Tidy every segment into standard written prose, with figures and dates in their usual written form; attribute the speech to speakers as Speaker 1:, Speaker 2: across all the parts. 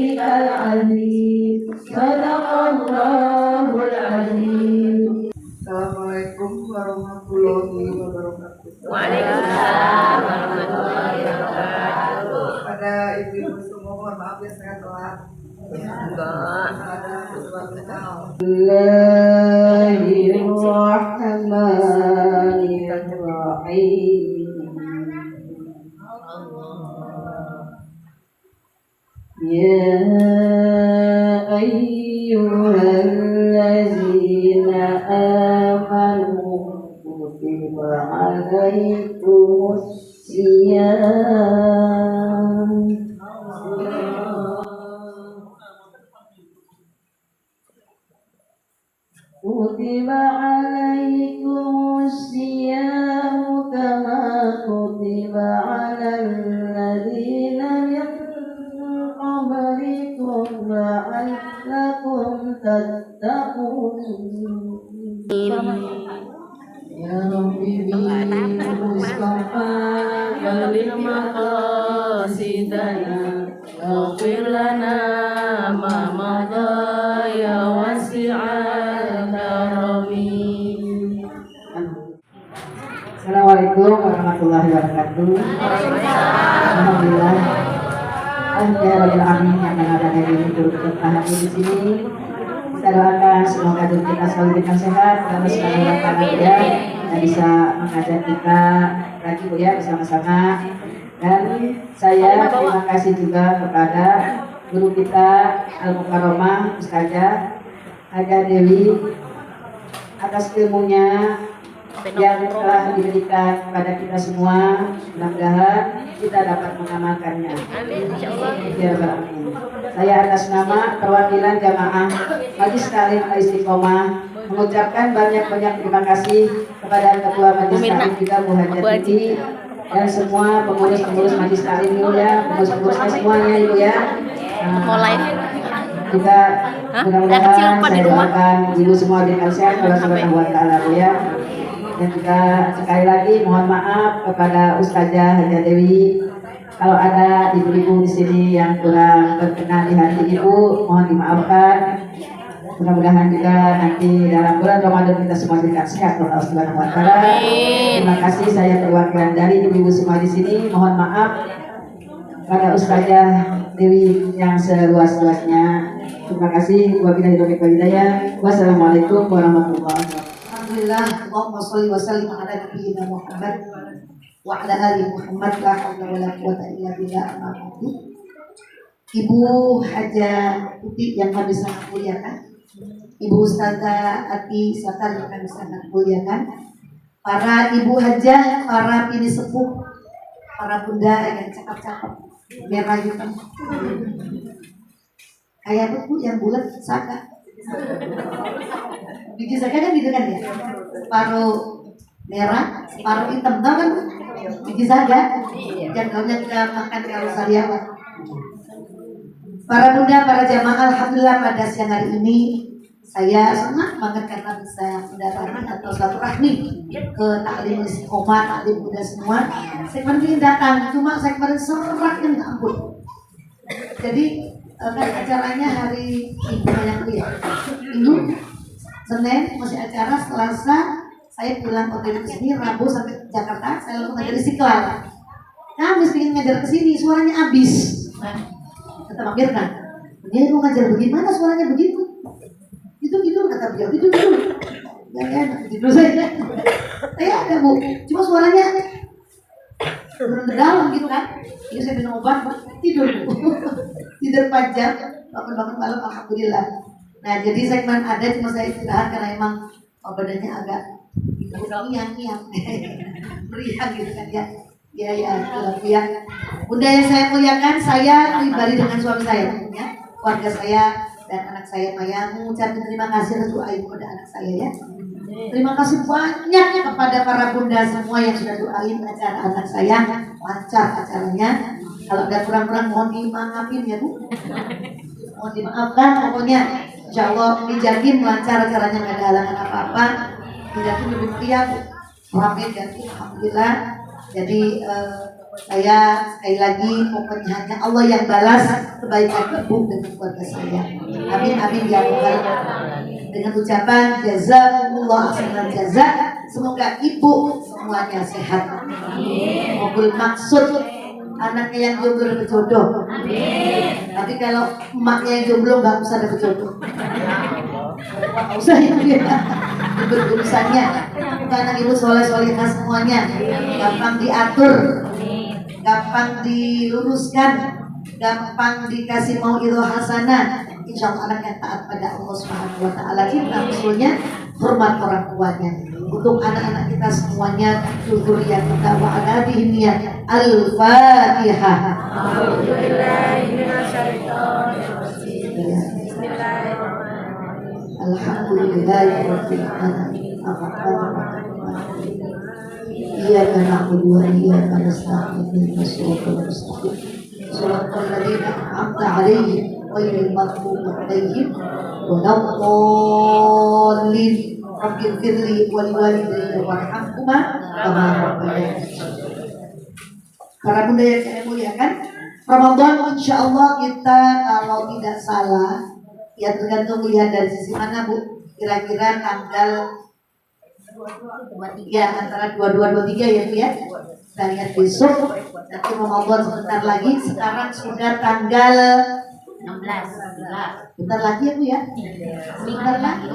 Speaker 1: العظيم صدق الله العظيم.
Speaker 2: Assalamualaikum warahmatullahi wabarakatuh.
Speaker 3: Waalaikumsalam warahmatullahi wabarakatuh.
Speaker 2: Pada ibu-ibu semua, mohon maaf ya saya telat.
Speaker 1: Bismillahirrahmanirrahim. Ya ayyuhallazina amanu kutiba alaikumus siyam kutiba alaikumus siyam kama kutiba alal ladzina min qablikum la'allakum tattaqun. Ya Rabbi bil Mustafa balil maqasidana waghfir lana ma madha ya wasi'al karami. Assalamualaikum warahmatullahi wabarakatuh. Alhamdulillah. Alhamdulillah yang mengadakan ini turut berbahagia di sini. Kita doakan semoga diri kita selalu diberikan sehat, terus selalu bahagia dan bisa mengajak kita lagi Bu ya bersama-sama. Dan saya terima kasih juga kepada guru kita Al-Mukarramah Ustazah Haja Dewi atas ilmunya yang telah diberikan kepada kita semua. Mudah-mudahan kita dapat mengamalkannya. Amin. Saya atas nama perwakilan jamaah Majelis Taklim Al-Istiqomah mengucapkan banyak-banyak terima kasih kepada Ketua Majelis Taklim juga Bu Haja Titi dan semua pengurus-pengurus Majelis Taklim Ibu ya, pengurus-pengurusnya semuanya Ibu ya. Juga mudah-mudahan saya doakan Ibu semua diberikan sehat Allah Subhanahu wa taala Bu ya. Dan juga sekali lagi mohon maaf kepada Ustazah Haja Dewi kalau ada ibu-ibu di sini yang kurang berkenan di hati ibu, mohon dimaafkan. Mudah-mudahan juga nanti dalam bulan Ramadan kita semua diberikan sehat oleh Allah Subhanahu wa taala. Terima kasih, saya perwakilan dari ibu-ibu semua di sini. Mohon maaf pada Ustazah Dewi yang seluas-luasnya. Terima kasih. Wabillahi taufiq wal hidayah. Wassalamualaikum warahmatullahi wabarakatuh.
Speaker 4: Alhamdulillah, Allahumma sholli wa sallim ala nabiyyina Muhammad wa ala ali Muhammad la haula wala quwwata illa billah. Ibu Haja Putih yang kami sangat muliakan, Ibu Ustazah Ati Satar yang kami sangat muliakan, para ibu haja, para bini sepuh, para bunda yang cakep-cakep, merah hitam, kayak buku yang bulat saka. Biji saka kan gitu kan ya, separuh merah, separuh hitam, tahu kan? Biji saka yang dalamnya kita makan kalau sariawan. Para bunda, para jamaah, alhamdulillah pada siang hari ini saya senang banget karena bisa mendatangi atau silaturahmi ke Taklim Istiqomah, Taklim Bunda semua. Saya kemarin datang, cuma saya kemarin serak yang ampun. Jadi kan acaranya hari Minggu yang ya, Minggu, Senin masih acara, Selasa saya pulang ke sini, Rabu sampai Jakarta, saya langsung ngajar Istiqlal. Kamis ingin ngajar ke sini, suaranya habis. Kata Mbak Mirna, dia mau ngajar bagaimana suaranya begitu? Gitu kata beliau, gitu. Jangan tidur saja. Ada Bu, cuma suaranya turun ke dalam gitu kan. Jadi saya minum obat, tidur Bu. Tidur panjang, bangun malam alhamdulillah. Nah jadi segmen ada cuma saya istirahat karena emang badannya agak ngiang meriang gitu kan ya. Ya, Bunda yang saya muliakan, saya pribadi dengan suami saya, ya, keluarga saya dan anak saya Maya mengucapkan terima kasih atas doain kepada anak saya ya. Terima kasih banyak kepada para bunda semua yang sudah doain acara anak saya lancar acaranya. Kalau ada kurang-kurang mohon dimaafin ya Bu. Mohon dimaafkan pokoknya. Insya Allah dijamin lancar acaranya, nggak ada halangan apa-apa. Dijamin lebih meriah, ramai dan alhamdulillah. Jadi Saya sekali lagi pokoknya hanya Allah yang balas kebaikan ibu dan keluarga saya. Amin amin ya rabbal alamin. Dengan ucapan jazakumullah khairan jaza, semoga ibu semuanya sehat. Mobil maksud anaknya yang jomblo dapat jodoh. Tapi kalau emaknya yang jomblo nggak usah dapat jodoh. Nggak usah ya. Berurusannya anak ibu soleh-solehah semuanya, gampang diatur, gampang diluruskan, gampang dikasih mauidhah hasanah. Insya Allah anak yang taat pada Allah Subhanahu Wa Taala, cinta usulnya, hormat orang tuanya. Untuk anak-anak kita semuanya, dzurriyyah kita wa adabihim ya. Al-Fatihah. Alhamdulillahirabbil alamin. Iyyaka na'budu wa iyyaka nasta'in. Ihdinas siratal mustaqim. Shiratal ladzina an'amta 'alaihim ghairil maghdubi 'alaihim waladdallin. Rabbighfirli wa liwalidayya warhamhuma kama rabbayani shaghira. Para bunda yang saya muliakan, Ramadan insya Allah kita kalau tidak salah, ya tergantung lihat dari sisi mana Bu, kira-kira tanggal ya antara 22-23 ya Bu ya. Kita lihat besok, nanti Ramadan sebentar lagi. Sekarang sudah tanggal
Speaker 3: 16.
Speaker 4: bentar lagi ya Bu ya. Sebentar lagi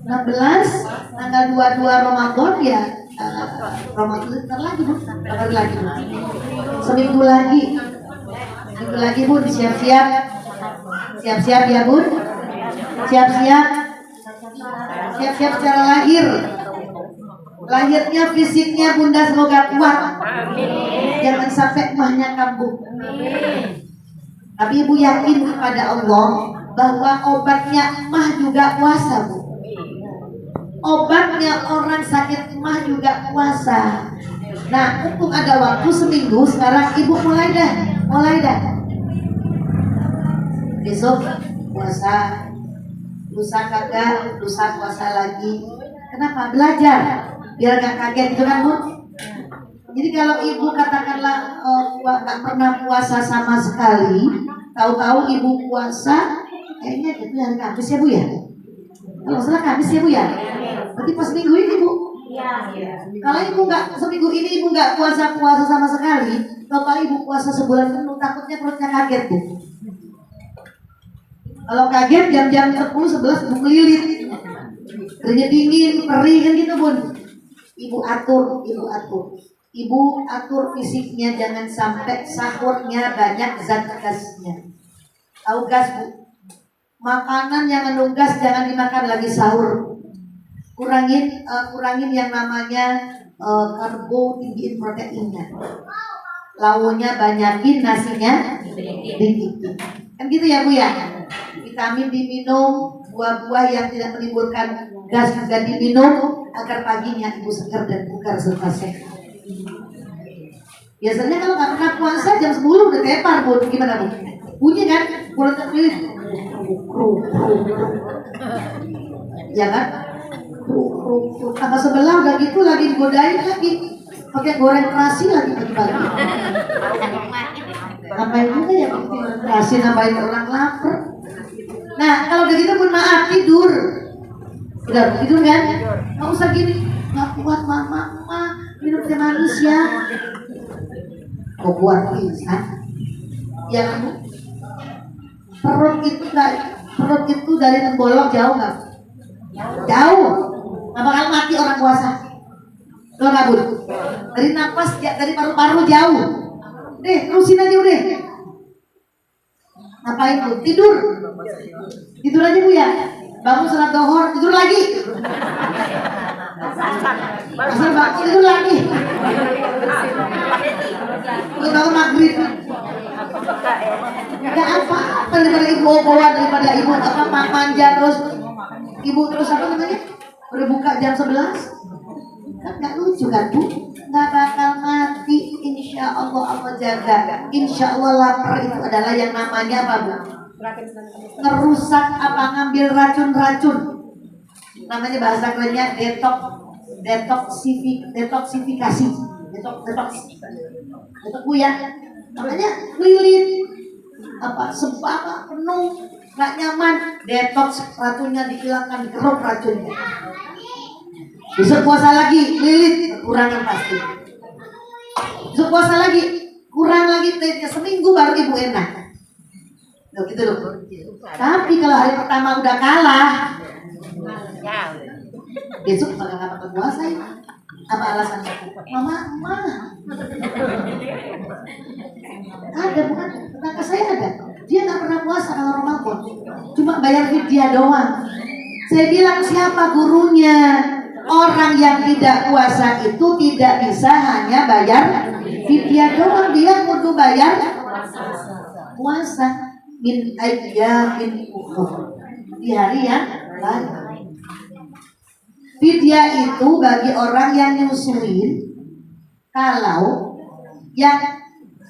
Speaker 4: 16 tanggal 22 Ramadan ya. Ramadan sebentar lagi Bu. Kabar lagi Bu. Seminggu lagi. Seminggu lagi Bu, siap-siap. Siap-siap ya Bu. Siap-siap. Siap-siap secara lahir. Lahirnya, fisiknya Bunda semoga kuat. Jangan sampai emahnya kambuh. Tapi Ibu yakin kepada Allah bahwa obatnya emah juga puasa Bu. Obatnya orang sakit emah juga puasa. Nah, untuk ada waktu seminggu, sekarang Ibu mulai dah. Besok puasa, lusa kagak, lusa puasa lagi. Kenapa? Belajar biar gak kaget gitu kan Bu. Jadi kalau Ibu katakanlah gak pernah puasa sama sekali, tahu-tahu Ibu puasa, kayaknya itu hari Kamis ya Bu ya. Kalau salah Kamis ya Bu ya. Berarti pas minggu ini Bu. Kalau Ibu nggak seminggu ini Ibu nggak puasa sama sekali, kalau Ibu puasa sebulan penuh, takutnya perutnya kaget Bu. Kalau kaget jam-jam 10-11 Ibu kelilit, keringet dingin, perih kan gitu Bun. Ibu atur fisiknya, jangan sampai sahurnya banyak zat gasnya. Tahu gas Bu? Makanan yang mengandung gas jangan dimakan lagi sahur. Kurangin yang namanya karbo, tinggiin proteinnya. Lauknya banyakin, nasinya dikit. Kan gitu ya Bu ya. Vitamin diminum, buah-buah yang tidak menimbulkan gas juga diminum agar paginya Ibu segar dan bugar serta sehat. Biasanya kalau nggak pernah puasa jam 10 udah tepar Bu, gimana Bu? Bunyi kan? Mulut terpilih. Ya kan? Sama sebelah udah gitu lagi godain lagi pakai goreng terasi lagi pagi-pagi. Ngapain juga ya pakai terasi, nambahin orang lapar. Nah kalau udah gitu pun maaf, tidur. Udah tidur kan? Nggak usah gini, nggak kuat mama minum teh manis ya. Kok buat pingsan? Ya kamu perut itu dari tembolok jauh nggak? Jauh. Nggak bakal mati orang puasa. Lo kabur. Dari napas, dari paru-paru jauh. Deh, terusin aja udah. Ngapain Bu? Tidur. Tidur aja Bu ya. Bangun salat dohor, tidur lagi. Asal bangun tidur lagi. Lu bangun maghrib. Gak apa-apa daripada Ibu oboan, daripada Ibu manja terus. Ibu terus apa namanya? Udah buka jam 11. Kan gak lucu kan Bu? Gak bakal mati. Insya Allah Allah jaga. Insya Allah lapar itu adalah yang namanya apa Bu? Ngerusak apa, ngambil racun-racun. Namanya bahasa kerennya detoksifikasi. Detok Bu ya. Makanya lilit sembaka penuh nggak nyaman, detox racunnya dihilangkan, dikeruk racunnya. Besok puasa lagi lilit kurangin pasti. Besok puasa lagi kurang lagi, seminggu baru ibu enak. Loh gitu loh. Tapi kalau hari pertama udah kalah, besok bakal nggak pakai puasa ya. Apa alasannya? Mama. Ada bukan? Tetangga saya ada. Dia nggak pernah puasa kalau Ramadan, cuma bayar fidyah doang. Saya bilang siapa gurunya? Orang yang tidak puasa itu tidak bisa hanya bayar fidyah doang, dia kudu bayar puasa min ayyamin ukhra, di hari yang lain. Fidyah itu bagi orang yang nyusuin kalau yang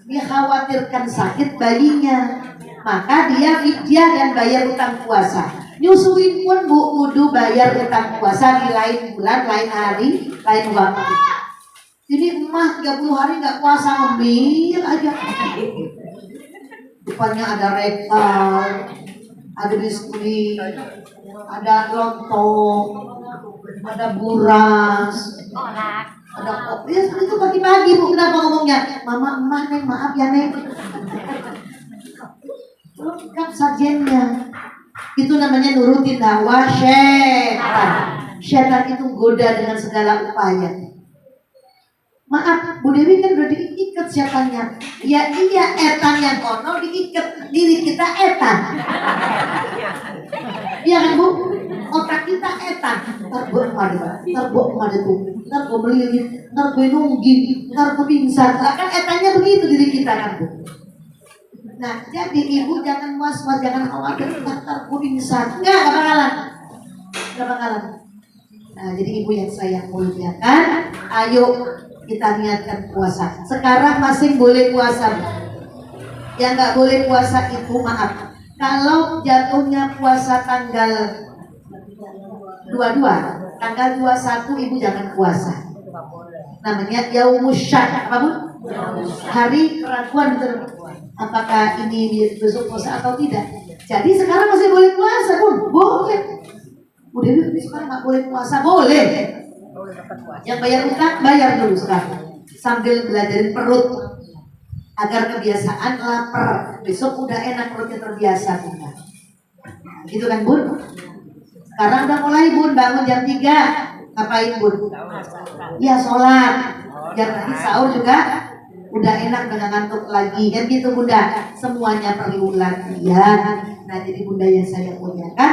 Speaker 4: dikhawatirkan sakit bayinya, maka dia fidyah dan bayar utang puasa. Nyusuin pun Bu kudu bayar utang puasa di lain bulan, lain hari, lain waktu. Jadi emak 30 hari nggak puasa, ngemil aja. Depannya ada rekal, ada biskuit, ada lontong, ada buras, ada kopi. Ya, itu pagi-pagi Bu, kenapa ngomongnya? Mama, emah Neng, maaf ya Neng. Lengkap sajennya. Itu namanya nurutin hawa syaitan. Syaitan itu goda dengan segala upaya. Maaf, Bu Dewi kan udah diikat setannya. Ya iya, etannya kono diikat, diri kita etan. Iya kan Bu? Otak kita etan. Ntar gue kemana tuh, ntar gue melilit, ntar gue nungging, ntar gue pingsan. Kan etannya begitu diri kita kan Bu. Nah, jadi ibu jangan was-was, jangan khawatir ntar gue pingsan. Nggak bakalan. Nah, jadi ibu yang saya muliakan, ayo kita niatkan puasa. Sekarang masih boleh puasa. Yang nggak boleh puasa itu maaf. Kalau jatuhnya puasa tanggal 22, tanggal 21 ibu jangan puasa. Namanya Yaumusyak, apa Bu? Hari keraguan betul. Apakah ini besok puasa atau tidak? Jadi sekarang masih boleh puasa Bu? Boleh. Udah sekarang nggak boleh puasa? Boleh. Yang bayar utang bayar dulu sekarang, sambil belajarin perut agar kebiasaan lapar. Besok udah enak, perutnya terbiasa Bunda. Gitu kan Bun? Sekarang udah mulai Bun, bangun jam 3. Ngapain Bun? Ya sholat. Biar nanti sahur juga udah enak, dengan ngantuk lagi. Kan gitu Bunda. Semuanya perlu latihan. Nah jadi Bunda yang saya muliakan,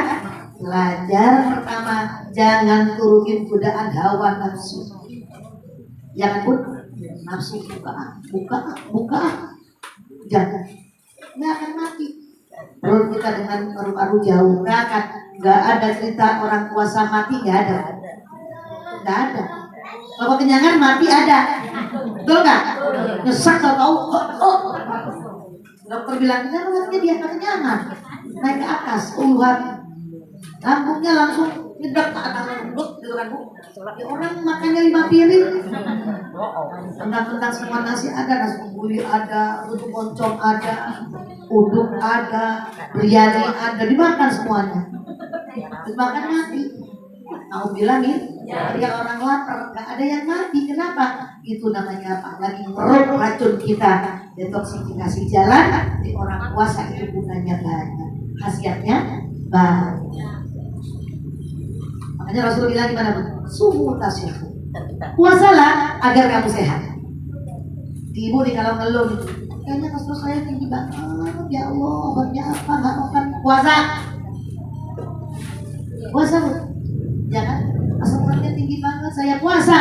Speaker 4: belajar pertama, jangan turunin godaan hawa nafsu. Jangan Bun, nafsu buka, jangan. Nggak akan mati. Perut kita dengan paru-paru jauh, nggak ada cerita orang puasa mati, nggak ada. Kalau kenyangan mati ada, betul nggak? Nyesek tahu. Dokter bilang kenapa dia kenyangan, naik ke atas, lambungnya langsung nyedek ke atas lembut, gitu kan Bu? Ya, orang makannya 5 piring, tentang semua nasi ada, nasi kebuli ada, tutuk oncom ada, uduk ada, biryani ada, dimakan semuanya. Dimakan mati. Mau bilang nih, ya orang lapar, nggak ada yang mati. Kenapa? Itu namanya apa? Lagi meruk racun kita, detoksifikasi jalan. Di orang puasa itu gunanya banyak, khasiatnya banyak. Makanya Rasul bilang gimana Bu? Sumu tasyahu. Puasalah agar kamu sehat. Ibu nih kalau ngeluh, kayaknya kolesterol saya tinggi banget. Ya Allah, obatnya apa? Nggak makan. Puasa Bu. Jangan asam uratnya tinggi banget, saya puasa.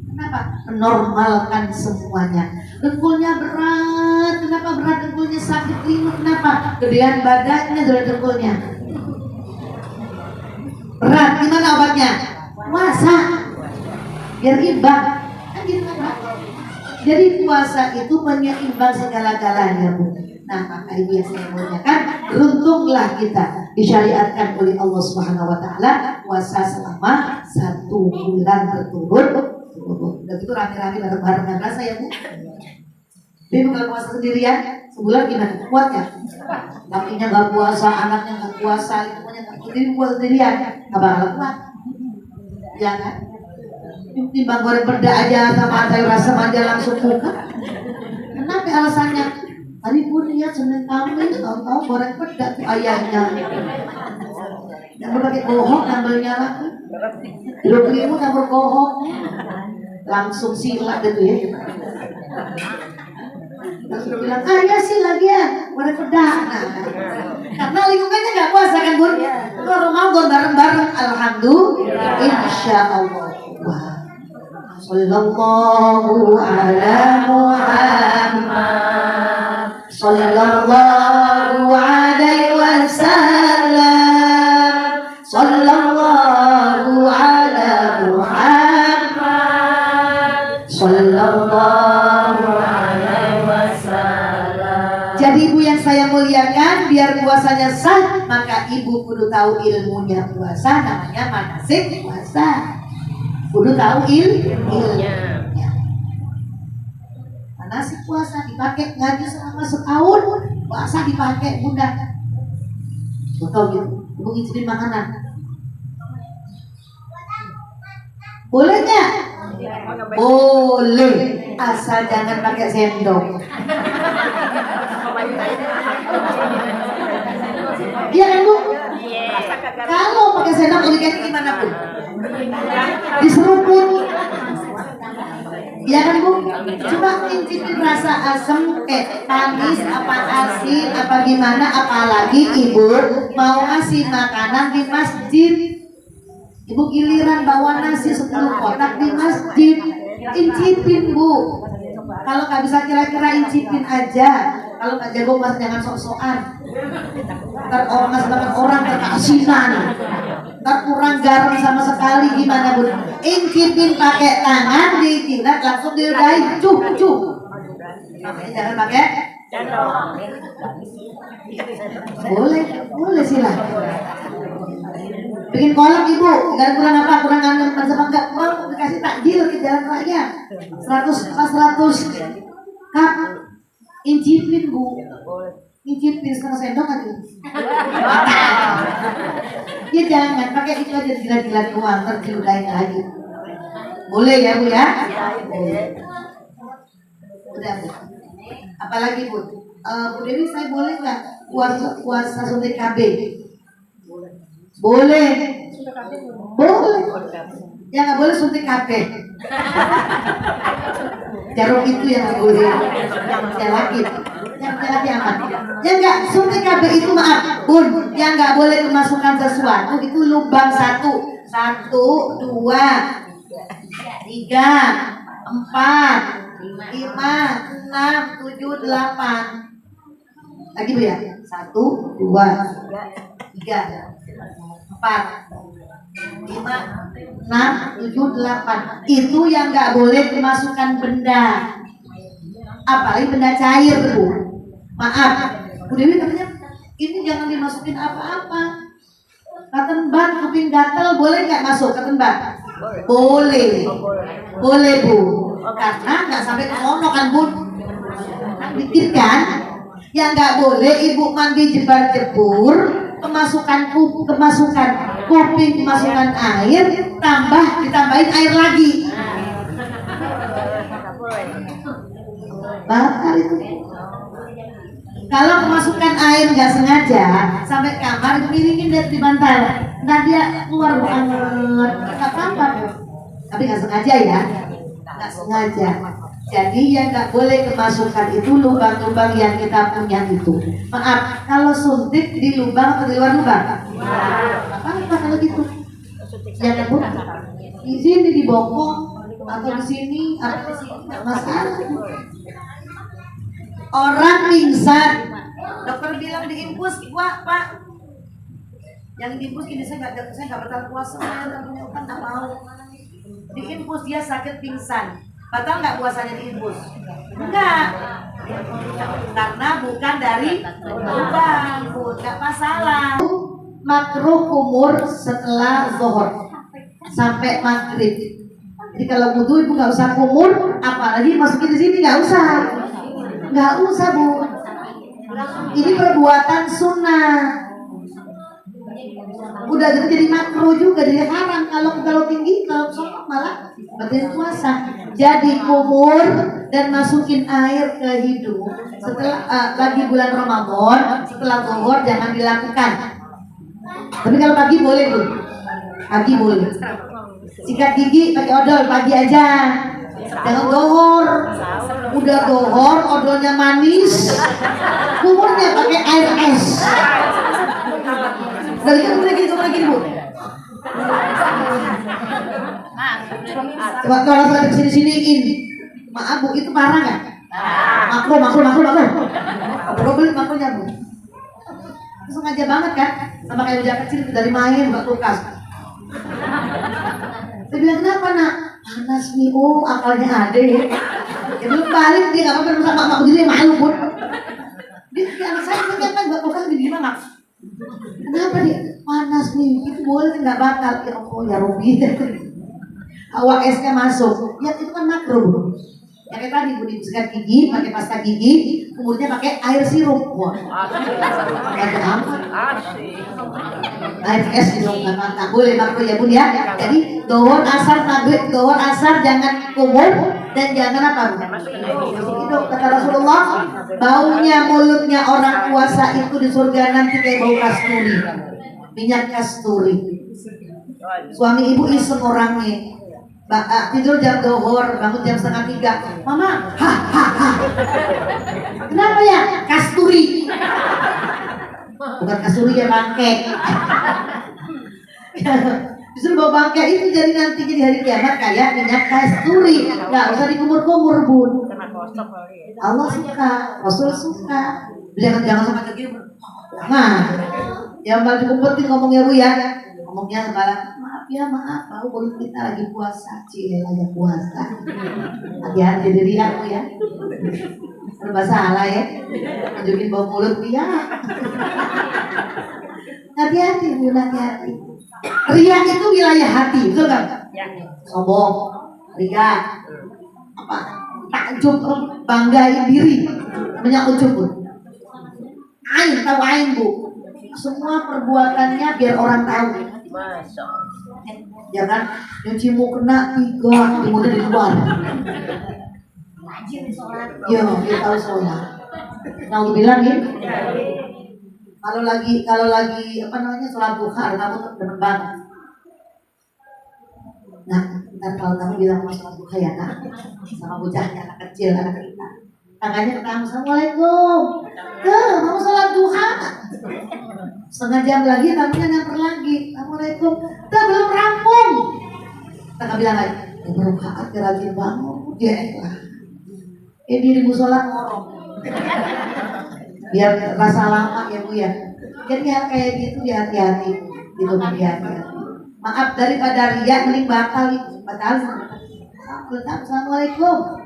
Speaker 4: Kenapa? Menormalkan semuanya. Dengkulnya berat. Kenapa berat? Dengkulnya sakit linu. Kenapa? Gedean badannya dari dengkulnya. Berat, gimana obatnya? Puasa. Biar imbang. Kan gitu kan? Jadi puasa itu menyeimbang segala-galanya Bu. Nah maka ibu yang saya muliakan, beruntunglah kita disyariatkan oleh Allah Subhanahu Wa Taala puasa selama 1 bulan berturut-turut. Udah gitu rame-rame bareng-bareng nggak berasa ya Bu. Tapi kalau puasa sendirian sebulan gimana? Kuat ya? Lakinya nggak puasa, anaknya nggak puasa, ibunya nggak puasa sendirian, nggak bakal kuat. Ya kan? Timbang goreng peda aja sama sayur asam aja langsung buka. Kenapa alasannya? Tadi pun lihat Senin Kamis, tahu-tahu goreng peda tuh ayahnya. Yang berbagai bohong ngambilnya lagi. Hidup ilmu campur bohong. Langsung silat gitu ya. Langsung bilang, ayah sih lagi ya, goreng peda. Nah, karena lingkungannya nggak puasa kan Bun? Kalau Ramadan bareng-bareng, alhamdulillah, insya Allah. Wah. Sallallahu ala Muhammad Sallallahu alaihi wasallam Sallallahu ala Muhammad Sallallahu alaihi wasallam. Jadi ibu yang saya muliakan, biar puasanya sah, maka ibu kudu tahu ilmunya puasa, namanya manasik puasa. Kudu tahu ilmunya. Manasik puasa dipakai ngaji selama setahun, puasa dipakai bunda. Tahu gitu, ibu ngicipin makanan. Boleh nggak? Boleh, asal jangan pakai sendok. Iya kan Bu? Kalau pakai sendok ulikannya gimana Bu? Diseruput. Iya kan Bu? Coba incipin rasa asam, manis, apa asin, apa gimana, apalagi ibu mau ngasih makanan di masjid. Ibu giliran bawa nasi 10 kotak di masjid, incipin Bu. Kalau nggak bisa kira-kira incipin aja. Kalau nggak jago mas jangan sok-sokan. Ntar orang ngasih makan orang terkeasinan. Ntar kurang garam sama sekali gimana Bu? Incipin pakai tangan, dijilat langsung diudahin, cuk. Jangan pakai. Boleh silakan. Bikin kolak ibu, nggak kurang apa, kurang anu, masa enggak kurang dikasih takjil ke jalan raya 100 kap, incipin Bu, incipin setengah sendok aja. Ya jangan pakai itu aja, jilat-jilat doang, ntar diudahin lagi. Boleh ya Bu ya? Udah Bu. Apalagi Bu? Bu Dewi, saya boleh nggak puasa suntik KB? Boleh. Ya nggak boleh suntik KB. Jarum itu yang boleh. Yang laki aman. Ya nggak, suntik KB itu maaf Bun, yang nggak boleh kemasukan sesuatu itu lubang 1, 2, 3, 4, 5, 6, 7, 8. Lagi Bu ya? 1, 2, 3, 4, 5, 6, 7, 8. Itu yang nggak boleh dimasukkan benda. Apalagi benda cair Bu. Maaf, Bu Dewi katanya ini jangan dimasukin apa-apa. Cotton bud, kuping gatel boleh nggak masuk cotton bud? Boleh Bu. Karena nggak sampai ke sono kan Bu. Dikit kan? Yang nggak boleh ibu mandi jebar-jebur, kemasukan kuping, kemasukan air, ditambahin air lagi. Bakal itu. Kalau kemasukan air nggak sengaja sampai kamar, miringin dia di bantal, nah dia keluar banget, nggak apa-apa. Tapi nggak sengaja ya, nggak sengaja. Jadi yang nggak boleh kemasukan itu lubang-lubang yang kita punya itu. Maaf, kalau suntik di lubang atau di luar lubang? Apa kalau gitu? Ya kan Bu? Di sini di bokong atau di sini atau di sini nggak masalah. Orang pingsan, dokter bilang diinfus, Pak. Yang diinfus gini saya nggak bertahan puasa, saya nggak mau. Diinfus dia sakit pingsan. Batal nggak puasanya diinfus? Enggak, karena bukan dari lubang, nggak masalah. Makruh umur setelah zuhur sampai maghrib. Jadi kalau wudhu ibu nggak usah kumur, apalagi masukin di sini nggak usah bu. Ini perbuatan sunnah. Udah gitu jadi makruh juga, jadi haram kalau tinggi, kalau sokok malah batal puasa. Jadi kumur dan masukin air ke hidung setelah lagi bulan Ramadan, setelah zuhur jangan dilakukan. Tapi kalau pagi boleh bu, pagi boleh. Sikat gigi pakai odol pagi aja, jangan zuhur. Udah zuhur odolnya manis, kumurnya pakai air es. Dari kan lagi bu. Coba kalau saya kesini-siniin, maaf bu, itu parah nggak? Makro. Beli makronya bu. Sengaja banget kan? Sama kayak udah kecil dari main buat kulkas. Saya bilang kenapa nak? Panas nih, oh akalnya ada ya. Ya belum balik dia nggak apa-apa sama mak begini malu pun. Dia anak saya kan buat kulkas gimana? Kenapa dia panas nih? Itu boleh nggak batal? Ya Allah ya rugi. Awak esnya masuk. Ya itu kan makruh. Ya kayak tadi bu disikat gigi, pakai pasta gigi, kemudian pakai air sirup. Wah, ada amat. Air es itu nggak boleh makruh ya bun ya. Jadi dohor asar maghrib, dohor asar jangan kumur dan jangan apa bu? Itu kata Rasulullah, baunya mulutnya orang puasa itu di surga nanti kayak bau kasturi, minyak kasturi. Suami ibu iseng orangnya. Tidur jam dohor, bangun jam 2:30. Mama, kenapa ya? Kasturi. Bukan kasturi ya bangke. Justru bau bangke itu jadi nanti jadi hari kiamat kayak minyak kasturi. Nggak usah dikumur-kumur bun. Allah suka, Rasul suka. Jangan sama kecil. Nah, yang paling penting ngomongnya bu ya. Ngomongnya sekarang. Maaf, baru kita lagi puasa, lagi puasa. Hati-hati diri aku ya. Serba salah ya. Tunjukin bau mulut dia. Hati-hati, Bu, hati-hati. Ria itu wilayah hati, betul kan? Sombong, ria, apa? Takjub, banggain diri, namanya ujub. Ain, tahu ain bu. Semua perbuatannya biar orang tahu. Ya kan, nyuci mukena 3, kemudian di luar. Iya, dia tahu sholat. Nah, bilang ya. Kalau lagi apa namanya sholat duha, kamu tuh bener banget. Nah, ntar kalau kamu bilang mau sholat duha ya nak, sama bocahnya anak kecil, anak kita. Tangannya ketemu, assalamualaikum. Mau sholat duha. Setengah jam lagi tamunya nyamper lagi. Assalamualaikum. Kita belum rampung. Kita bilang lagi, ya berkaat ya rajin bangun. Dia ikhlas. Di musola ngorong. Biar rasa lama ya bu ya. Jadi hal kayak gitu ya hati-hati. Gitu hati-hati. Maaf daripada riak mending batal itu. Batal. Assalamualaikum.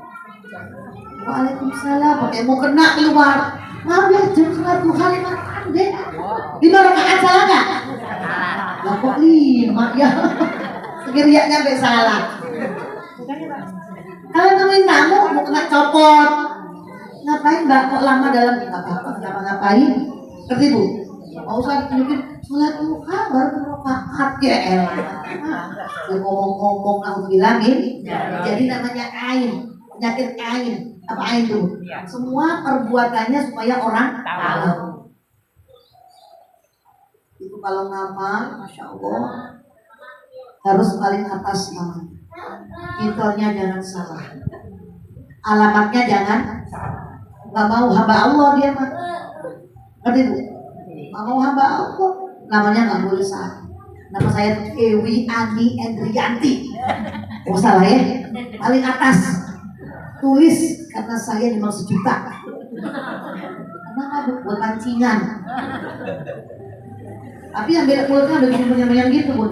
Speaker 4: Waalaikumsalam. Pakai mau kena keluar. Maaf ya jam sholat duha 5 rakaat deh. 5 rakaat salah nggak? Lah kok 5 ya? Sekiriaknya sampai salah. Kalau nemuin tamu mau kena copot. Ngapain mbak kok lama dalam ngapain? Ngerti bu? Mau usah tunjukin sholat duha baru rakaat ya elah. Ngomong-ngomong aku bilangin. Jadi namanya ain, penyakit ain. Apa ain itu? Semua perbuatannya supaya orang tahu. Itu kalau ngamal, masya Allah harus paling atas nama. Titelnya jangan salah, alamatnya jangan. Nggak mau hamba Allah dia mah. Ngerti bu? Nggak mau hamba Allah, namanya nggak boleh salah. Nama saya Ewi Ani Endrianti. Oh salah ya? Paling atas. Tulis karena saya memang 1 juta. Kenapa bu? Buat pancingan. Tapi yang beda mulutnya ada yang gitu bun.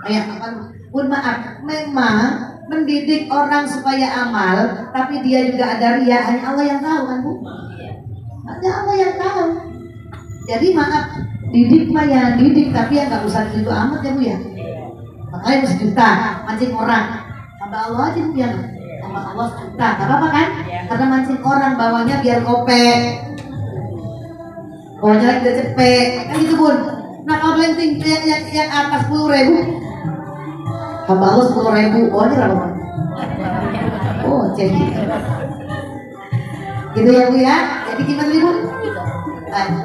Speaker 4: Kayak apa? Bun maaf, memang mendidik orang supaya amal, tapi dia juga ada ria. Hanya Allah yang tahu kan bu? Hanya Allah yang tahu. Jadi maaf, didik mah ya didik, tapi ya nggak usah gitu amat ya bu ya. Makanya 1 juta mancing orang. hamba Allah aja dia, hamba Allah suka, nggak apa-apa kan? Karena mancing orang bawanya biar kopek, bawanya lagi udah cepet, kan gitu bun. Nah kalau yang tinggi yang atas 10.000, hamba Allah 10.000, bawanya berapa? Oh jadi, gitu ya bu ya. Jadi gimana ibu?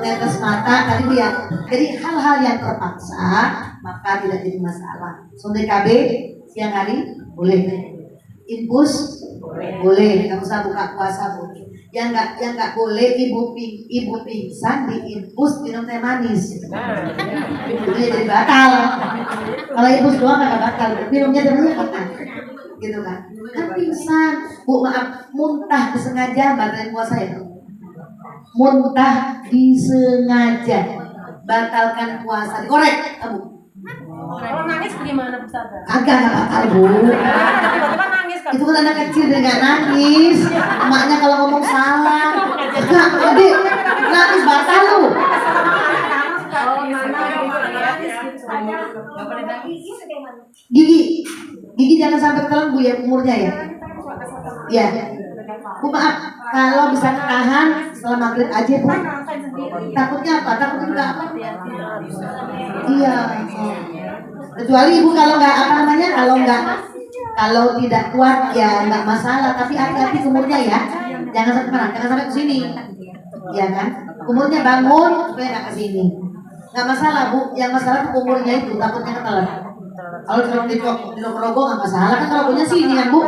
Speaker 4: Netes mata tadi bu ya. Jadi hal-hal yang terpaksa maka tidak jadi masalah. Suntik KB siang hari boleh, infus boleh, nggak usah buka puasa bu. Yang nggak boleh ibu pingsan di infus minum teh manis. Itu jadi batal. Kalau infus doang nggak batal, minumnya teh manis batal. Gitu kan? Kan pingsan, bu maaf, muntah disengaja batalin puasa ya. Muntah disengaja batalkan puasa, dikorek kamu.
Speaker 3: Kalau nangis gimana Ustaz?
Speaker 4: Agak nggak batal bu.
Speaker 3: Tiba-tiba nangis kan?
Speaker 4: Itu kan anak kecil dia nggak nangis. Emaknya kalau ngomong salah, enggak, jadi nangis batal lu.
Speaker 3: Oh, mana nangis gitu. Enggak boleh nangis gimana?
Speaker 4: Gigi jangan sampai telan bu ya umurnya ya. Ya. Bu maaf, kalau bisa tahan setelah maghrib aja bu. Takutnya apa? Takutnya juga apa? Iya. Kecuali ibu kalau nggak apa namanya, kalau tidak kuat ya nggak masalah. Tapi hati-hati umurnya ya. Jangan sampai mana? Jangan sampai ke sini. Ya kan? Umurnya bangun supaya nggak ke sini. Nggak masalah bu. Yang masalah itu umurnya itu takutnya ketelan. Kalau di rokok nggak masalah kan rokoknya sini kan bu.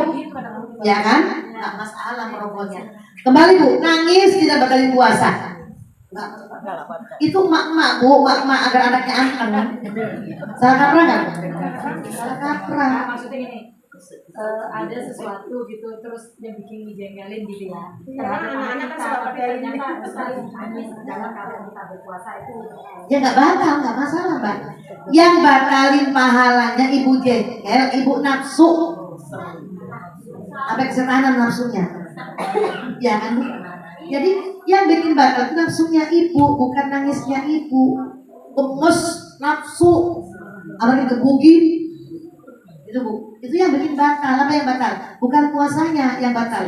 Speaker 4: Ya kan? Nggak masalah merokoknya. Kembali bu, nangis tidak batalin puasa. Nggak. Itu mak bu, mak agar anaknya anteng. Salah kaprah nggak? Salah kaprah.
Speaker 3: Maksudnya gini, ada sesuatu gitu terus yang bikin ngejengelin gitu ya. Terhadap anak-anak kan suka ternyata saling nangis dalam keadaan kita berpuasa itu.
Speaker 4: Ya nggak batal, nggak masalah mbak. Yang batalin pahalanya ibu jengkel, ibu nafsu. Sampai kesetanan nafsunya. Ya kan? Jadi yang bikin batal itu nafsunya ibu, bukan nangisnya ibu. Gemes nafsu, apalagi gebugin. Itu bu, itu yang bikin batal. Apa yang batal? Bukan puasanya yang batal,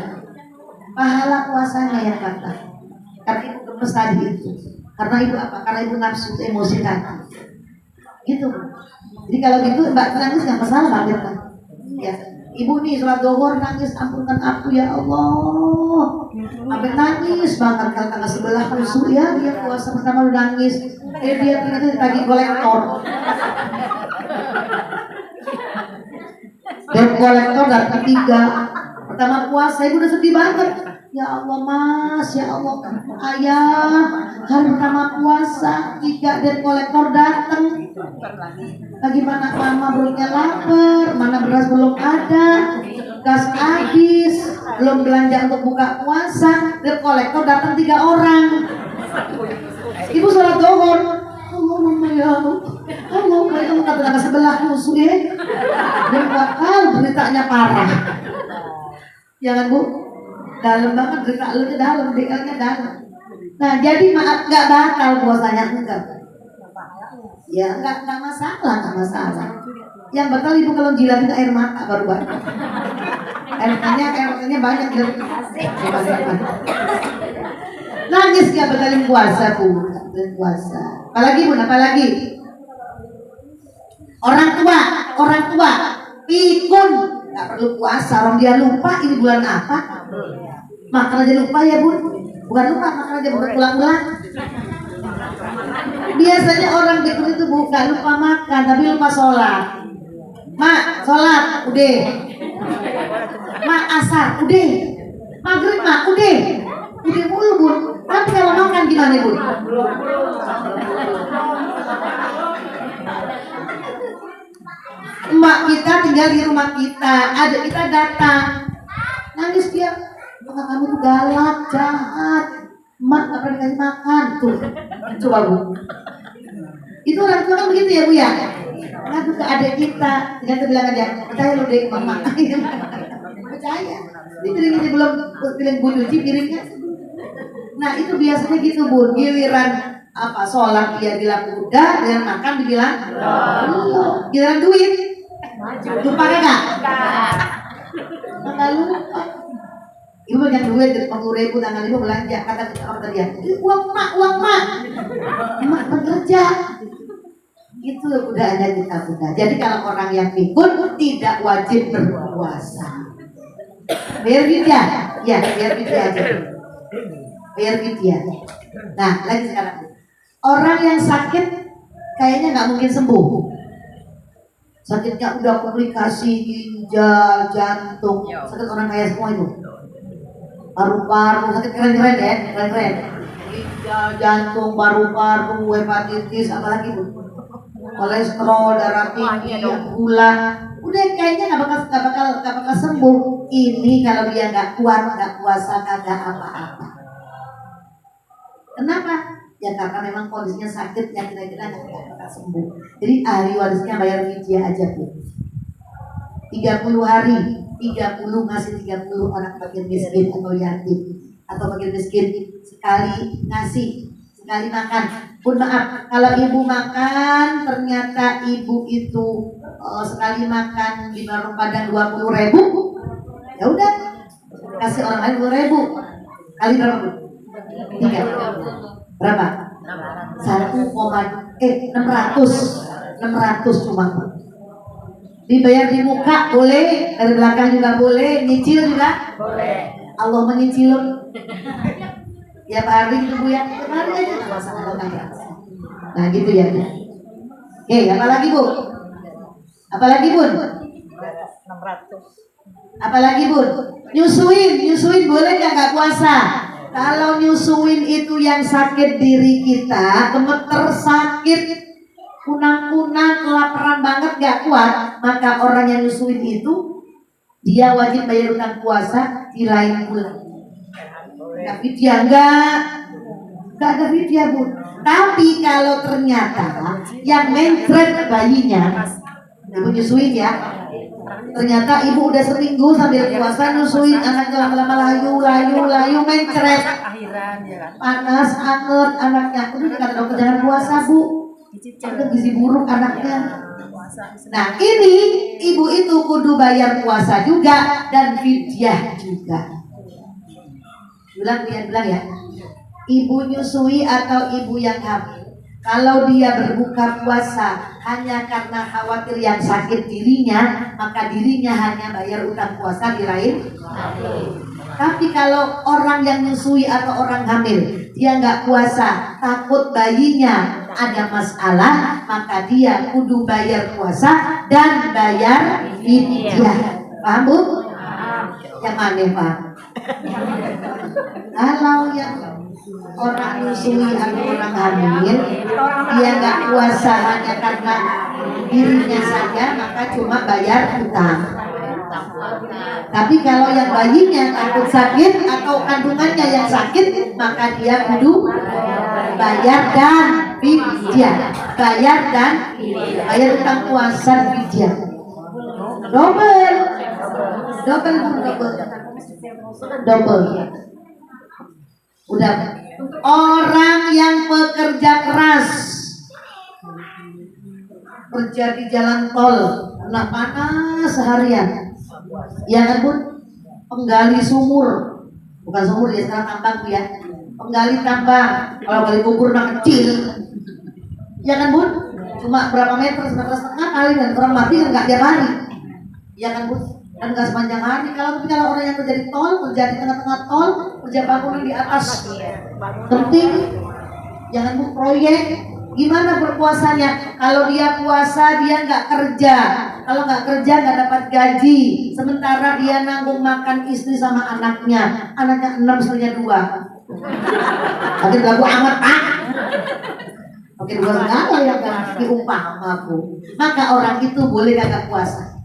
Speaker 4: pahala puasanya yang batal. Karena ibu gemes tadi itu. Karena ibu apa? Karena ibu nafsu emosi tadi. Gitu. Jadi kalau gitu mbak nangis nggak masalah banget kan? Ya. Ibu nih sholat zuhur nangis, ampunkan aku ya Allah. Sampai nangis banget kalau tanggal sebelah khusyuk ya, dia puasa pertama lu nangis. Dia ternyata tadi kolektor. Dan kolektor dari ketiga. Pertama puasa ibu udah sedih banget. Ya Allah mas, ya Allah ayah, hari pertama puasa 3 dan kolektor datang. Bagaimana mama belumnya lapar, mana beras belum ada, gas habis, belum belanja untuk buka puasa, dan kolektor datang 3 orang. Ibu sholat zuhur, Allahumma ya Allah, kamu kata sebelah musuh ya, dan bakal beritanya parah. Jangan bu, dalam banget berita lu nya dalam, bekalnya dalam. Nah jadi maaf nggak batal puasanya enggak. Ya nggak masalah. Yang batal ibu kalau jilatin air mata baru batal. Air matanya banyak gitu. Nangis nggak batalin puasa bu, batalin puasa. Apalagi bu, apalagi orang tua pikun nggak perlu puasa, orang dia lupa ini bulan apa, makan aja lupa ya bu, bukan lupa makan aja bukan pulang-pulang. Biasanya orang pikun itu bukan lupa makan tapi lupa sholat. Mak sholat udah, mak asar udah, maghrib mak udah mulu bu. Tapi kalau makan gimana bu? Emak kita tinggal di rumah kita, adik kita datang, nangis dia, emak kamu tuh galak, jahat, emak gak pernah dikasih makan, tuh, coba bu. Itu orang tua kan begitu ya bu ya, ngadu ke adik kita, tinggal kita bilang aja, percaya lu deh emak, percaya, ini piringnya belum piring bu nyuci piringnya. Nah itu biasanya gitu bu, giliran apa sholat dia bilang udah, giliran makan dibilang belum, giliran duit lupa kagak? Nggak lupa. Ibu pegang duit 50.000 tangan ibu belanja, kata orang dia, uang mak, mak bekerja. Itu udah ada kita Bunda. Jadi kalau orang yang pikun tidak wajib berpuasa. Bayar fidyah, ya bayar fidyah aja. Bayar fidyah. Nah lagi sekarang, orang yang sakit kayaknya nggak mungkin sembuh. Sakitnya udah komplikasi ginjal, jantung, sakit orang kaya semua itu. Paru-paru, sakit keren-keren ya, keren-keren. Ginjal, jantung, paru-paru, hepatitis, apalagi Bu? Kolesterol, darah tinggi, gula. Udah kayaknya nggak bakal sembuh. Ini kalau dia nggak kuat, nggak puasa, kagak apa-apa. Kenapa? Ya karena memang kondisinya sakit, yang kira-kira nggak bakal sembuh. Jadi ahli warisnya bayar fidyah aja Bu. 30 hari, 30 ngasih 30 orang fakir miskin atau yatim atau fakir miskin sekali ngasih, sekali makan. Pun maaf, kalau ibu makan ternyata ibu itu sekali makan di warung Padang 20.000, ya udah kasih orang lain 20.000 kali berapa Bu? 3 berapa? 600 cuma. Dibayar di muka boleh, dari belakang juga boleh, nyicil juga boleh. Allah menyicil. Ya Pak Ardi itu Bu ya, kemarin aja masalah. Nah gitu ya. Oke, apalagi Bu? Apalagi Bun? 600. Apalagi Bun? Nyusuin boleh nggak puasa? Kalau nyusuin itu yang sakit diri kita, gemeter sakit, kunang-kunang, kelaparan banget gak kuat, maka orang yang nyusuin itu dia wajib bayar utang puasa di lain bulan. Tapi dia enggak ada fidyah Bu. Tapi kalau ternyata yang mencret bayinya, ibu nyusuin ya, ternyata ibu udah seminggu sambil puasa nyusuin anaknya, lama-lama layu mencret, panas anget anaknya, udah kata dokter jangan puasa Bu, ada gizi buruk anaknya. Nah ini ibu itu kudu bayar puasa juga dan fidyah juga. Bilang ya, ibu nyusui atau ibu yang hamil, kalau dia berbuka puasa hanya karena khawatir yang sakit dirinya, maka dirinya hanya bayar utang puasa di lain. Tapi kalau orang yang nyusui atau orang hamil, dia nggak puasa, takut bayinya ada masalah, maka dia kudu bayar puasa dan bayar fidyah. Paham Bu? Yang mana Pak? Kalau yang orang nyusui atau orang hamil, dia nggak puasa hanya karena dirinya saja, maka cuma bayar utang. Tapi kalau yang bayinya takut sakit atau kandungannya yang sakit, maka dia kudu bayar dan fidyah. Bayar utang puasa fidyah. Double. Udah. Orang yang pekerja keras, kerja di jalan tol, kena panas seharian, ya kan Bun? Penggali sumur, bukan sumur ya sekarang tambang Bu ya, penggali tambang. Kalau gali kubur nak kecil, ya kan Bun? Cuma berapa meter, 1,5 meter kali, dan orang mati kan nggak tiap hari, ya kan Bun? Dan nggak sepanjang hari. Kalau orang yang kerja di tol, kerja di tengah-tengah tol, kerja bangunan di atas genting, jangan Bu, proyek, gimana berpuasanya? Kalau dia puasa dia nggak kerja, kalau nggak kerja nggak dapat gaji, sementara dia nanggung makan istri sama anaknya 6 istrinya 2. Makin lagu amat Pak. Makin 2 segala yang kan diumpah aku. Maka orang itu boleh kagak puasa,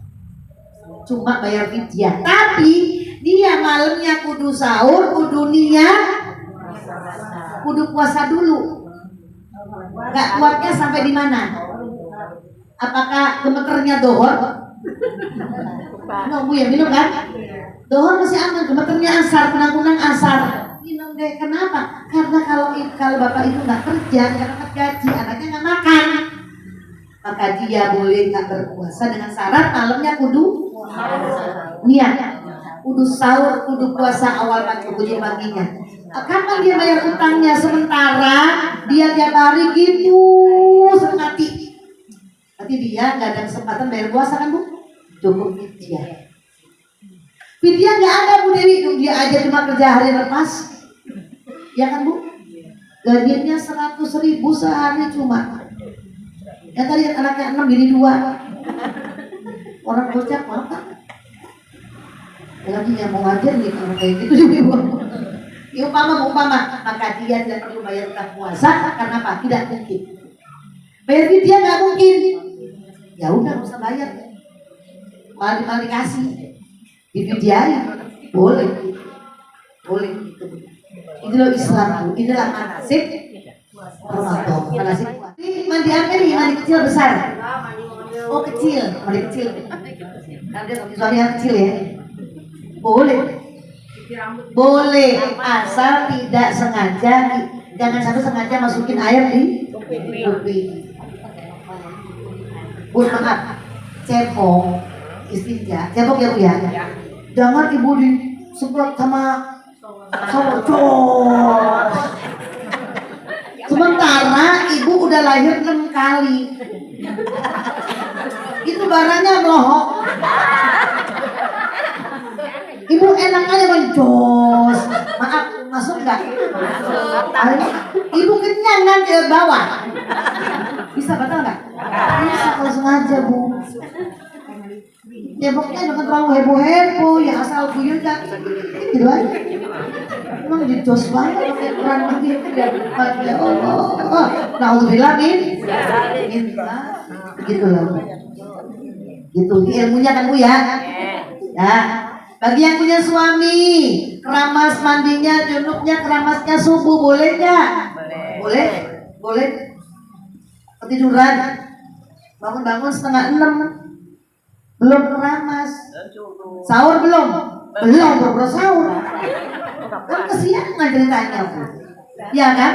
Speaker 4: cuma bayar fidyah. Tapi dia malamnya kudu sahur, kudu niat, kudu puasa dulu. Gak kuatnya sampai di mana? Apakah gemeternya dohor? Enggak Bu ya, minum kan? Dohor masih aman, gemeternya asar, kunang-kunang asar. Minum deh. Kenapa? Karena kalau bapak itu nggak kerja, nggak dapat gaji, anaknya nggak makan. maka dia boleh nggak berpuasa dengan syarat malamnya kudu niat, kudu sahur, kudu puasa awal pagi paginya. Kapan dia bayar utangnya? Sementara dia tiap hari gitu semati. Berarti dia nggak ada kesempatan bayar puasa kan Bu? Cukup fidyah. Fidyah nggak ada Bu Dewi, dia aja cuma kerja hari lepas, ya kan Bu? Gajinya 100.000 sehari cuma. Ya tadi anaknya 6 jadi 2. Orang bocah apa? Lagi yang mau ngajar nih kalau kayak gitu juga. Ya, umpama maka dia tidak perlu bayar utang puasa karena apa? Tidak mungkin. Bayar dia nggak mungkin. Ya udah nggak usah bayar. Malah dikasih, dibiayain, boleh gitu. Itu loh Islam Bu. Inilah manasik Ramadan. Manasik puasa. Mandi apa nih? Mandi kecil besar? Oh kecil, mandi kecil. Nanti suami yang kecil ya. Boleh asal tidak sengaja, jangan sampai sengaja masukin air di kuping. Bu maaf, cebok istinja, cebok ya Bu ya. Jangan ibu disemprot sama cowok. Sementara ibu udah lahir 6 kali. Itu barangnya melohok. Ibu enak aja mencos. Maaf, masuk nggak? Ibu kenyang nanti ke bawah. Bisa batal nggak? Bisa langsung aja Bu. Ceboknya jangan terlalu heboh-heboh, ya asal buyut kan. Gitu aja. Emang dicos banget pakai peran begitu ya. Ya Allah. Nauzubillah min. Begitu lah. Gitu ilmunya kan Bu ya. Ya. Bagi yang punya suami, keramas mandinya, junubnya, keramasnya subuh, boleh nggak? Boleh. Ketiduran, bangun 5:30, belum keramas. Sahur belum boro sahur. Kan kesiangan ceritanya Bu, ya kan?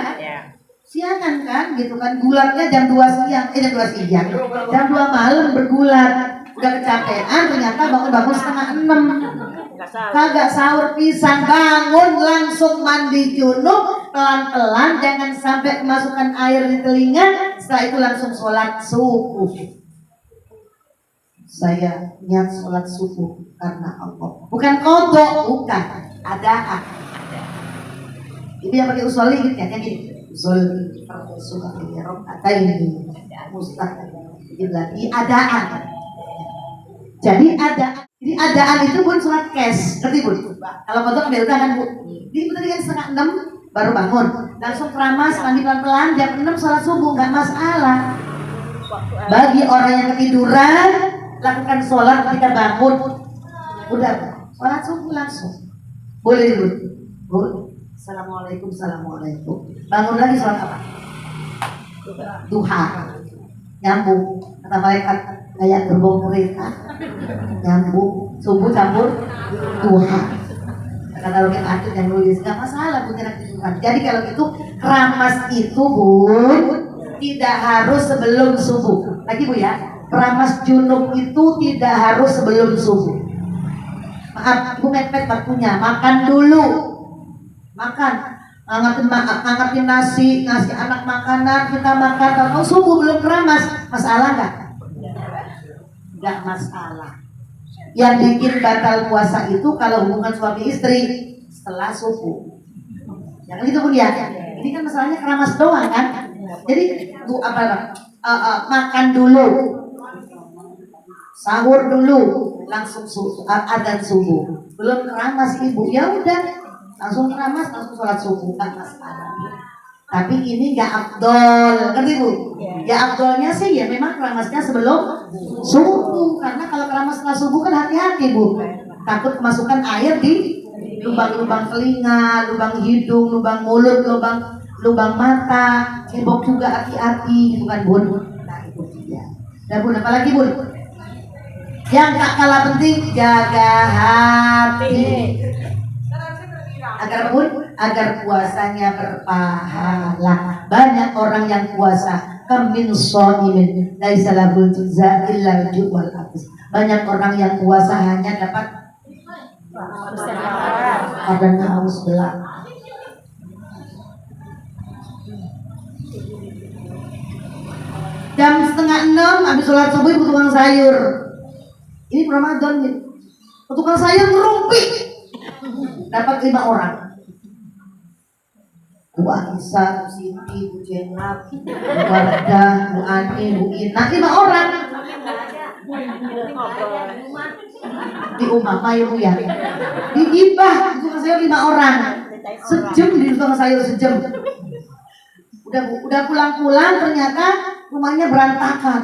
Speaker 4: Siangan kan, gitu kan? Gulatnya jam 2 siang, jam 2 malam bergulat. Udah kecapean, ternyata bangun 5:30. Kagak sahur pisan, bangun langsung mandi junub pelan-pelan, jangan sampai kemasukan air di telinga. Setelah itu langsung sholat subuh. Saya niat sholat subuh karena Allah, bukan kodok, bukan adaan. Ini yang pakai usul gitu ya, kan gini usul suka kata ini mustahil jadi adaan. Jadi adaan itu pun surat cash, ngerti Bu? Kalau kodok ambil kan Bu. Jadi tadi kan 5:30 baru bangun, langsung keramas, mandi pelan-pelan, jam 6 sholat subuh, nggak masalah. Bagi orang yang ketiduran, lakukan sholat ketika bangun, udah sholat subuh langsung. Boleh Bu? Assalamualaikum. Bangun lagi sholat apa? Duha. Nyambung. Kata malaikat kayak gerbong kereta. Nyambung. Subuh campur duha. Kata Rokin Atut yang nulis, gak masalah Bu tidak ketiduran. Jadi kalau itu keramas itu Bu tidak harus sebelum subuh. Lagi Bu ya, keramas junub itu tidak harus sebelum subuh. Maaf, Ibu mepet waktunya. Makan dulu. Makan. Ngangetin nasi, ngasih anak makanan, kita makan. Kalau subuh belum keramas, masalah nggak? Nggak masalah. Yang bikin batal puasa itu kalau hubungan suami istri setelah subuh. Yang itu pun ya. Ini kan masalahnya keramas doang kan. Jadi makan dulu, sahur dulu, langsung adzan subuh. Belum keramas ibu, ya udah langsung keramas, langsung sholat subuh, kan masalah. Tapi ini nggak afdol, ngerti Bu? Ya afdolnya sih ya memang keramasnya sebelum subuh, karena kalau keramas setelah subuh kan hati-hati Bu, takut kemasukan air di lubang-lubang telinga, lubang hidung, lubang mulut, lubang mata, cebok juga hati-hati, bukan Bu? Nah itu dia. Dan Bu, apalagi Bu? Yang tak kalah penting, jaga hati. Agar puasanya berpahala. Banyak orang yang puasa Kam min shaimin laisa lahu jazaa illa al-ju' wal atas. Banyak orang yang puasa hanya dapat badannya haus belah. Jam 5:30 habis sholat subuh ibu tukang sayur. Ini Ramadan nih. Tukang sayur ngerumpi. Dapat 5 orang. Bu Anissa, Bu Siti, Bu Jenab, Bu Wardah, Bu Ani, Bu Ina, 5 orang. Di rumah Mayu ya. Di Gibah tukang sayur 5 orang. Sejam di tukang sayur sejam. Udah pulang-pulang ternyata rumahnya berantakan.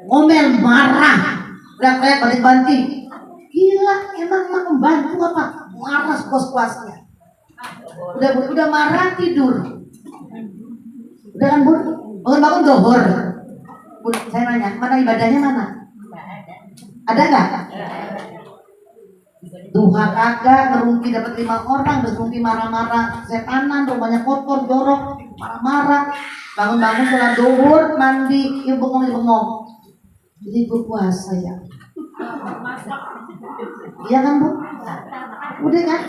Speaker 4: Ngomel, marah, teriak-teriak, banting-banting. Gila, emang mah membantu apa? Marah puas-puasnya. Udah marah tidur. Udah kan Bun? Bangun-bangun dohor. Bun, saya nanya, mana ibadahnya mana? Ada nggak? Duha kagak, ngerumpi dapat 5 orang, terus ngerumpi marah-marah, setanan, rumahnya kotor, jorok, marah-marah. Bangun-bangun sholat duhur, mandi, ya bengong. Jadi berpuasa ya. Iya kan Bu? Udah kan?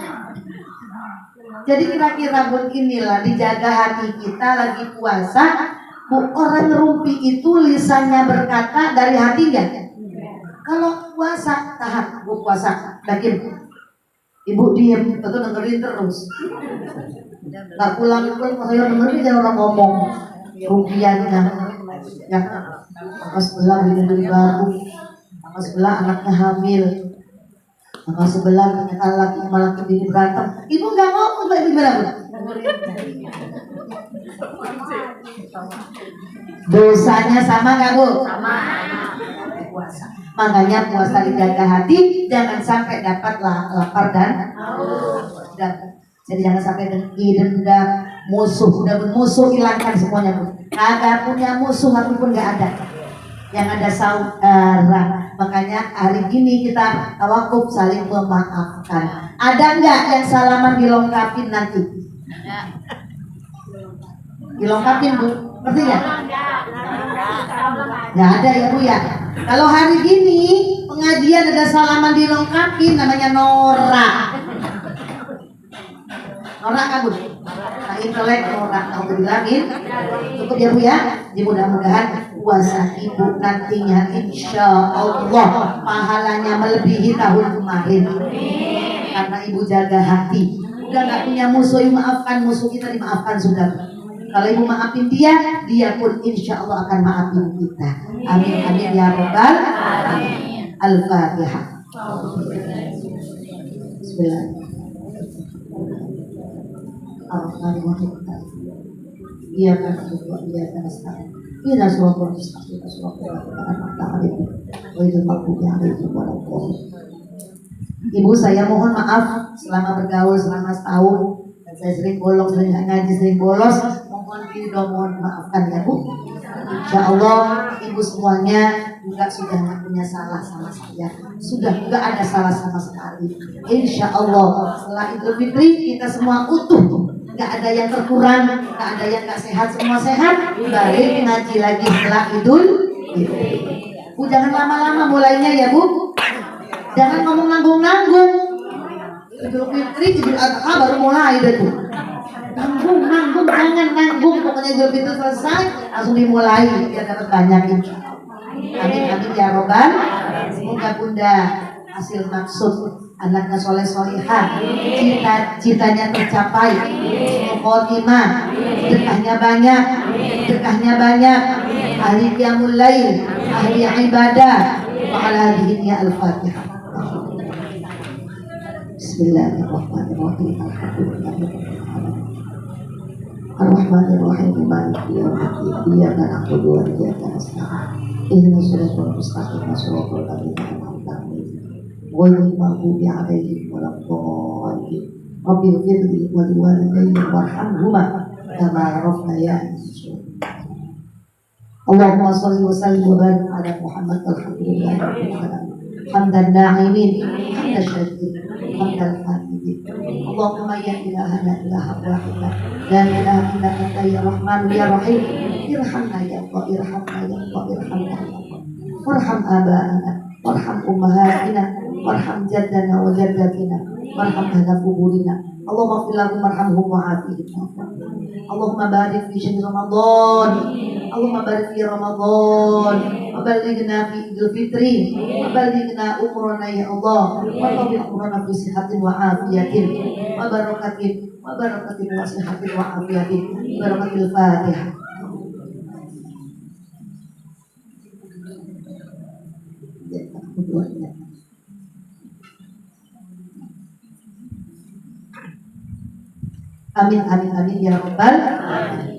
Speaker 4: Jadi kira-kira Bu inilah dijaga hati kita lagi puasa. Bu, orang ngerumpi itu lisannya berkata dari hati enggak? Kalau puasa tahan, Bu puasa, yakin. Ibu diem, betul dengerin terus. Nggak pulang saya dengerin jangan orang ngomong. Rugiannya, ya. Kakak sebelah beli baru, kakak sebelah anaknya hamil, kakak sebelah ternyata laki malah bini berantem. Ibu nggak ngomong mbak, ibu bilang dosanya sama nggak Bu? Sama. Puasa. Makanya puasa dijaga hati, jangan sampai dapat lapar dan jadi jangan sampai dengki, dendam, musuh. Udah bermusuh hilangkan semuanya Bu. Kagak punya musuh ataupun nggak ada. Yang ada saudara. Makanya hari gini kita tawakuf saling memaafkan. Ada nggak yang salaman dilengkapin nanti? Dilengkapin Bu, ngerti nggak? Nggak ada ya Bu ya. Kalau hari gini pengajian ada salaman dilengkapin, namanya norak. Norak kan Bu? Nah intelek norak, tahu dibilangin. Cukup ya Bu ya. Jadi mudah-mudahan puasa ibu nantinya insya Allah pahalanya melebihi tahun kemarin. Karena ibu jaga hati. Udah nggak punya musuh, ibu maafkan musuh kita, dimaafkan sudah. Kalau ibu maafin dia pun insya Allah akan maafin kita. Amin amin ya robbal alamin. Al-Fatihah. Bismillahirrahmanirrahim. Iya kan, iya kan sekarang. Ina suatu mustaqim, suatu Ibu, saya mohon maaf selama bergaul selama setahun dan saya sering bolong, sering ngaji, sering bolos. Mohon ridho, mohon maafkan ya Bu. Insya Allah ibu semuanya juga sudah nggak punya salah sama saya, sudah nggak ada salah sama sekali. Insya Allah setelah Idul Fitri kita semua utuh, nggak ada yang terkurang, nggak ada yang nggak sehat, semua sehat. Balik ngaji lagi setelah Idul Fitri. Bu jangan lama-lama mulainya ya Bu, jangan ngomong nanggung-nanggung. Idul Fitri, Idul Adha baru mulai deh Bu. Nanggung, jangan nanggung. Pokoknya Idul Fitri selesai langsung dimulai biar dapat banyak insya Allah. Amin amin ya robbal. Semoga Bunda hasil maksud anaknya soleh solihah, cita-citanya tercapai, khotimah, dekahnya banyak, ahli qiyamul lail, ahli ibadah, wa ala hadhihi ya al-Fatihah. Bismillahirrahmanirrahim. Ar-Rahmanir-Rahim. Maliki yaumiddin. Iyyaka na'budu wa iyyaka nasta'in. Ihdinas siratal mustaqim. Siratal ladzina an'amta 'alaihim ghairil maghdubi 'alaihim waladdallin. Rabbi ighfir li wa liwalidayya warhamhuma kama rabbayani shaghira. Allahumma shalli wa sallim wa barik ala Muhammad. Alhamdulillahi rabbil alamin. Hamdan na'imin, hamdan syakirin, hamdan hamidin. Allahumma ya ilahana ilaha wahida la ilaha illa anta ya rahman ya rahim irhamna ya Allah irhamna ya Allah irhamna ya Allah warham aba'ana warham ummahatina warham jaddana wa jaddatina warham ahla kuburina Allahumma fil lahum warhamhum wa'afihim Allahumma barik fi shahr Ramadan Allahumma barik fi Ramadan wa balighna fi Idul Fitri wa balighna umrana ya Allah wa tabi umrana fi sihatin wa afiyatin wa barakatin wa sihatin wa afiyatin barakatil Fatihah. Amin amin amin ya rabbal alamin.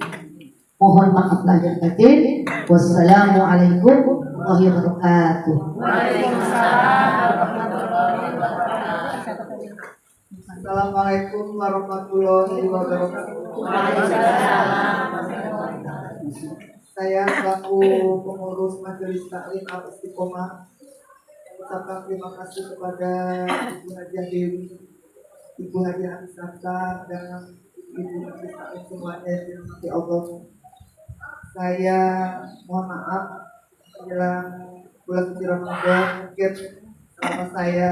Speaker 4: Mohon maaf lahir batin. Wassalamualaikum warahmatullahi wabarakatuh.
Speaker 2: Assalamualaikum warahmatullahi wabarakatuh. Saya selaku pengurus Majelis Taklim Al Istiqomah mengucapkan terima kasih kepada Ibu Hajiah Dewi, Ibu Hajiah Anisata, dan Ibu Majelis Taklim semuanya yang dirahmati Allah. Saya mohon maaf menjelang bulan suci Ramadan, mungkin selama saya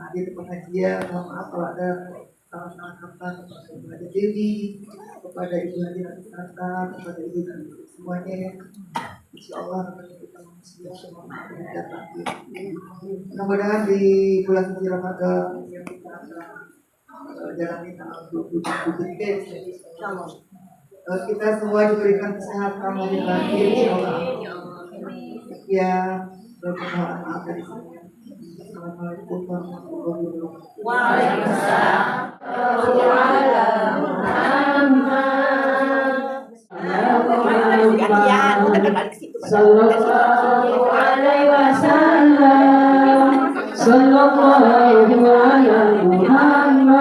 Speaker 2: hadir di pengajian, mohon maaf kalau ada salah-salah kata kepada Ibu Hajiah Dewi, kepada Ibu Hajiah Anisata, kepada Ibu dan semuanya. Insya Allah akan kita mengusia semua yang datang. Mudah-mudahan di bulan suci Ramadan yang kita akan jalani tanggal 23 Insya Allah kita semua diberikan kesehatan lahir batin Insya Allah. Ya, berdoa maaf dari saya. Assalamualaikum warahmatullahi wabarakatuh.
Speaker 1: Sallallahu alaihi wasallam. Sallallahu ala Muhammad.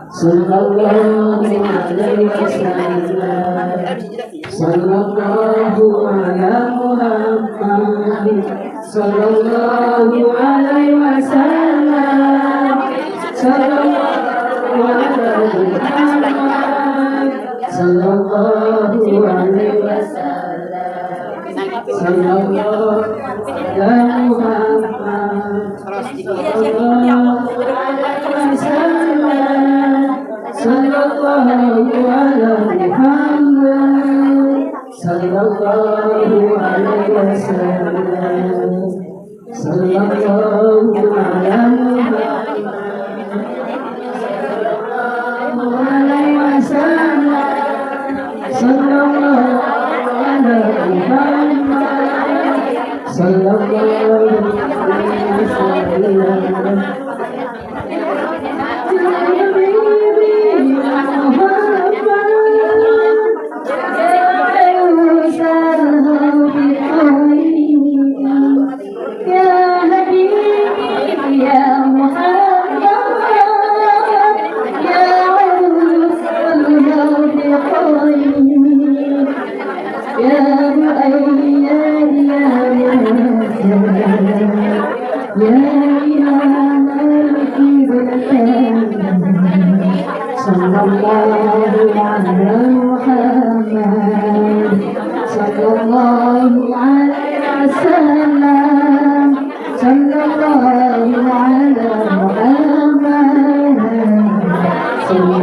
Speaker 1: Sallallahu alaihi wasallam. Sallallahu ala Muhammad. Sallallahu alaihi wasallam. Sallallahu ala Muhammad. Sallallahu alaihi wasallam. Sallallahu ala Muhammad. Sallallahu ala Muhammad. Sallallahu alaihi wasallam. Sallallahu ala Muhammad. Sallallahu